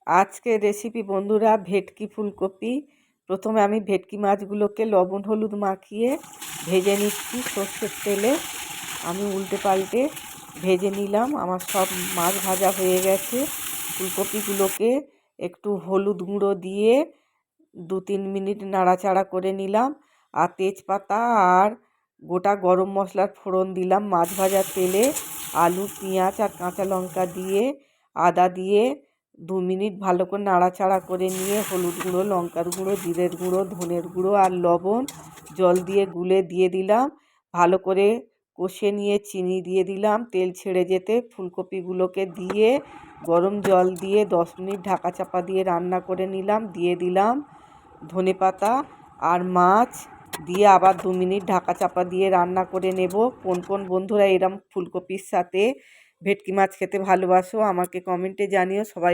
আজকের রেসিপি বন্ধুরা ভেটকি ফুলকপি। প্রথমে আমি ভেটকি মাছগুলোকে লবণ হলুদ মাখিয়ে ভেজে নিচ্ছি সর্ষের তেলে। আমি উল্টে পাল্টে ভেজে নিলাম। আমার সব মাছ ভাজা হয়ে গেছে। ফুলকপিগুলোকে একটু হলুদ গুঁড়ো দিয়ে 2-3 মিনিট নাড়াচাড়া করে নিলাম। আর তেজপাতা আর গোটা গরম মশলার ফোড়ন দিলাম মাছ ভাজার তেলে। আলু পেঁয়াজ আর কাঁচা লঙ্কা দিয়ে আদা দিয়ে 2 মিনিট ভালো করে নাড়াচাড়া করে নিয়ে হলুদ গুঁড়ো লঙ্কার গুঁড়ো জিরের গুঁড়ো ধনের গুঁড়ো আর লবণ জল দিয়ে গুলে দিয়ে দিলাম। ভালো করে কষে নিয়ে চিনি দিয়ে দিলাম। তেল ছেড়ে যেতে ফুলকপিগুলোকে দিয়ে গরম জল দিয়ে 10 মিনিট ঢাকা চাপা দিয়ে রান্না করে নিলাম। দিয়ে দিলাম ধনেপাতা আর মাছ দিয়ে আবার 2 মিনিট ঢাকা চাপা দিয়ে রান্না করে নেব। কোন কোন বন্ধুরা এরম ফুলকপির সাথে ভেটকি মাছ খেতে ভালোবাসো আমাকে কমেন্টে জানিও। সবাই